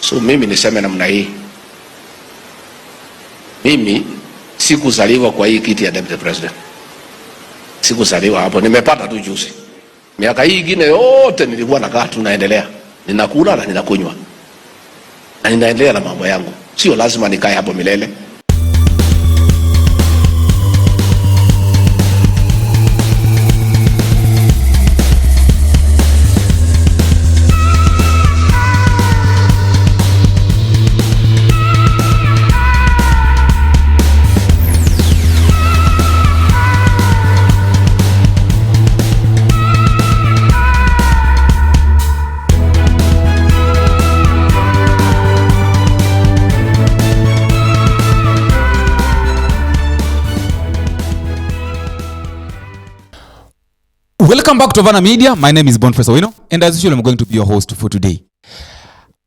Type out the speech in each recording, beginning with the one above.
So mimi niseme namna hii, mimi sikuzaliwa kwa hii kiti ya deputy president. Sikuzaliwa hapo, nimepata tu juzi. Miaka hii ingine yote nilikuwa nakaa tu naendelea, ninakula na ninakunywa na ninaendelea na mambo yangu. Sio lazima nikae hapo milele. Welcome back to Havana Media. My name is Boniface Owino, and as usual, I'm going to be your host for today.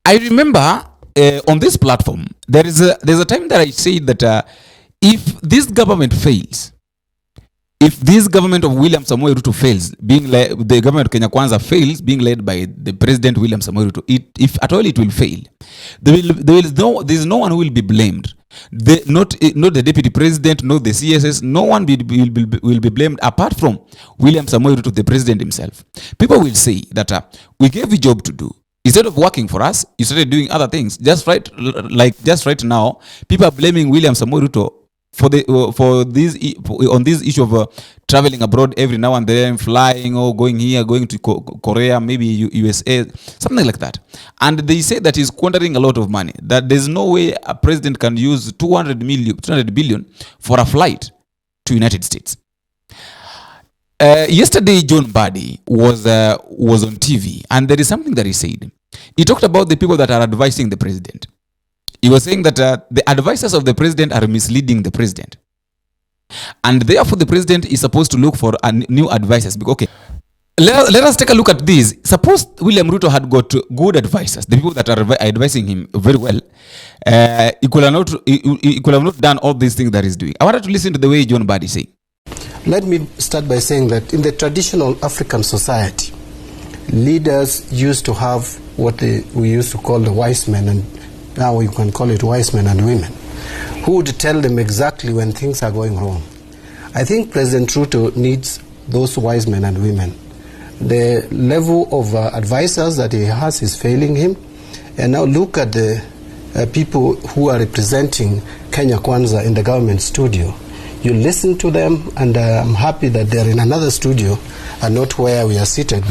I remember on this platform, there's a time that I said that if this government fails, if this government of William Samoei Ruto fails, the government of Kenya Kwanza fails, being led by the President William Samoei Ruto, if at all it will fail, there is no one who will be blamed. Not the deputy president, not the CSS, no one will be blamed apart from William Samoei Ruto, the president himself. People will say that we gave you job to do. Instead of working for us, you started doing other things. Just right now, people are blaming William Samoei Ruto on this issue of traveling abroad every now and then, flying or going here, going to Korea, maybe USA, something like that. And they say that he's squandering a lot of money, that there's no way a president can use 200 billion for a flight to United States. Yesterday, John Mbadi was on TV, and there is something that he said. He talked about the people that are advising the president. He was saying that the advisors of the president are misleading the president. And therefore, the president is supposed to look for new advisors. Okay, let us take a look at this. Suppose William Ruto had got good advisors, the people that are advising him very well. He could have not done all these things that he's doing. I wanted to listen to the way John Mbadi is saying. Let me start by saying that in the traditional African society, leaders used to have what we used to call the wise men, and now you can call it wise men and women, who would tell them exactly when things are going wrong. I think President Ruto needs those wise men and women. The level of advisors that he has is failing him. And now look at the people who are representing Kenya Kwanza in the government studio. You listen to them, and I'm happy that they're in another studio and not where we are seated.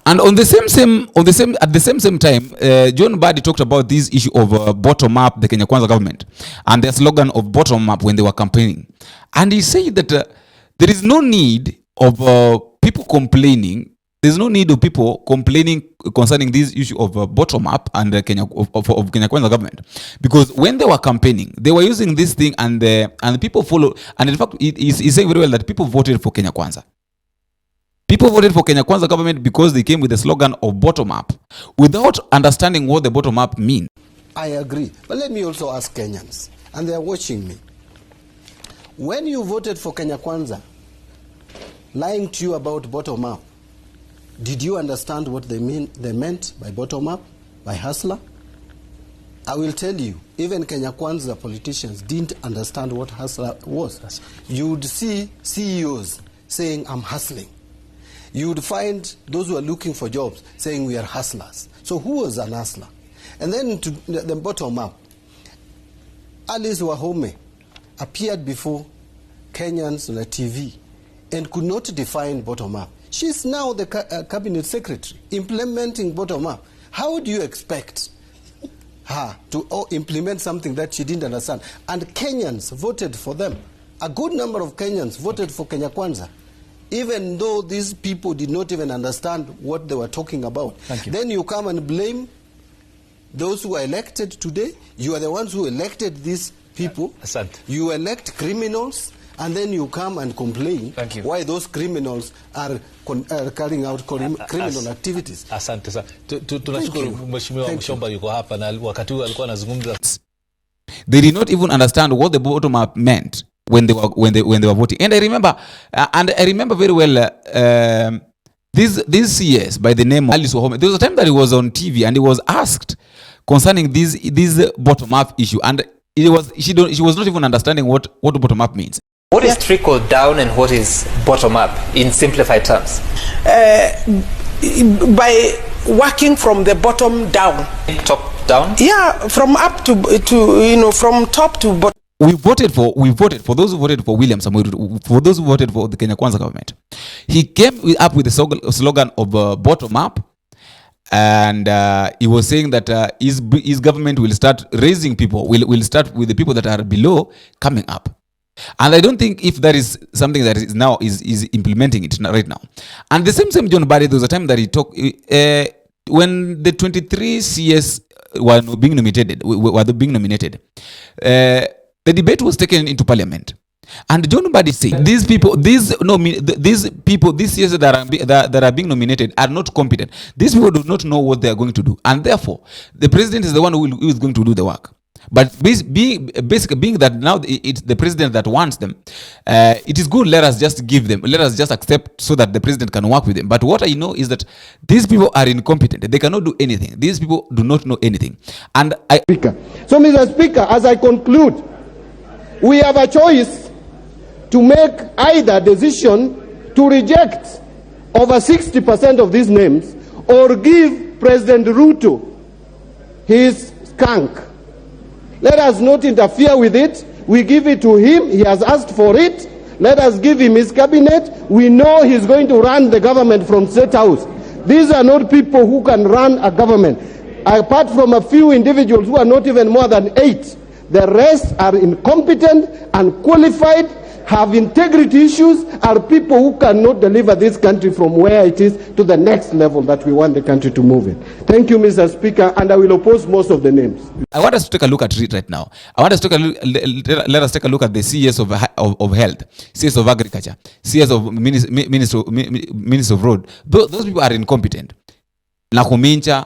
And at the same time, John Mbadi talked about this issue of bottom up, the Kenya Kwanza government, and their slogan of bottom up when they were campaigning. And he said that there is no need of people complaining. There's no need of people complaining concerning this issue of bottom up and Kenya Kwanza government, because when they were campaigning, they were using this thing, and people follow. And in fact, he's saying very well that people voted for Kenya Kwanza. People voted for Kenya Kwanza government because they came with the slogan of bottom up without understanding what the bottom up means. I agree. But let me also ask Kenyans, and they are watching me. When you voted for Kenya Kwanza, lying to you about bottom up, did you understand what they meant by bottom up, by hustler? I will tell you, even Kenya Kwanza politicians didn't understand what hustler was. You would see CEOs saying, I'm hustling. You would find those who are looking for jobs saying we are hustlers. So who was an hustler? And then to the bottom up, Alice Wahome appeared before Kenyans on the TV and could not define bottom up. She's now the cabinet secretary implementing bottom up. How do you expect her to implement something that she didn't understand? And Kenyans voted for them. A good number of Kenyans voted for Kenya Kwanza, even though these people did not even understand what they were talking about. Thank you. Then you come and blame those who are elected today. You are the ones who elected these people. You elect criminals, and then you come and complain why those criminals are carrying out criminal activities. Asante sana. Tunashukuru Mheshimiwa Mshomba yuko hapa, na wakati huo alikuwa anazungumza. They did not even understand what the bottom up meant when they were voting. And I remember very well This CS by the name of Alice Wahome, there was a time that he was on TV and he was asked concerning this bottom up issue, and she was not even understanding what bottom up means. What is trickle down and what is bottom up in simplified terms? By working from the bottom down. Top down? Yeah, from up to from top to bottom. We voted for those who voted for William Samoei Ruto, for those who voted for the Kenya Kwanza government. He came up with the slogan of bottom up, and he was saying that his government will start raising people, will start with the people that are below coming up. And I don't think if that is something that is now is implementing it right now. And the same John Barry, there was a time that he talked when the 23 CS were being nominated. The debate was taken into parliament, and John Mbadi said these CS that are being nominated are not competent. These people do not know what they are going to do, and therefore the president is the one who is going to do the work. But being that now it's the president that wants them, it is good. Let us just accept so that the president can work with them. But what I know is that these people are incompetent. They cannot do anything. These people do not know anything. And So, Mr. Speaker, as I conclude, we have a choice to make either decision to reject over 60% of these names or give President Ruto his skunk. Let us not interfere with it. We give it to him. He has asked for it. Let us give him his cabinet. We know he's going to run the government from State House. These are not people who can run a government. Apart from a few individuals who are not even more than 8, the rest are incompetent, unqualified, have integrity issues, are people who cannot deliver this country from where it is to the next level that we want the country to move in. Thank you, Mr. Speaker, and I will oppose most of the names. I want us to take a look at it right now. I want us to let us take a look at the CS of health, CS of agriculture, CS of Minister of road. Those people are incompetent. Nakumincha,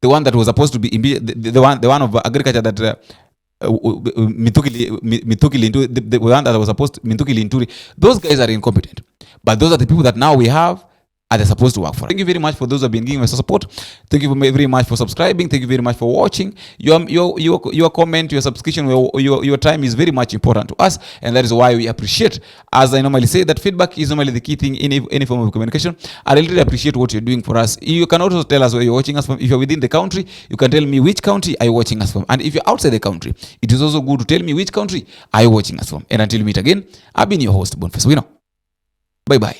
the one that was supposed to be the one of agriculture that Mithukili into the one that was supposed to Mithukili Inturi. Those guys are incompetent, but those are the people that now we have are they supposed to work for. Thank you very much for those who have been giving us support. Thank you very much for subscribing. Thank you very much for watching. Your comment, your subscription, your time is very much important to us, and that is why we appreciate. As I normally say, that feedback is normally the key thing in any form of communication. I really appreciate what you're doing for us. You can also tell us where you're watching us from. If you're within the country, you can tell me which country are you watching us from, and if you're outside the country, it is also good to tell me which country are you watching us from. And until we meet again, I've been your host, Boniface Wino. Bye bye.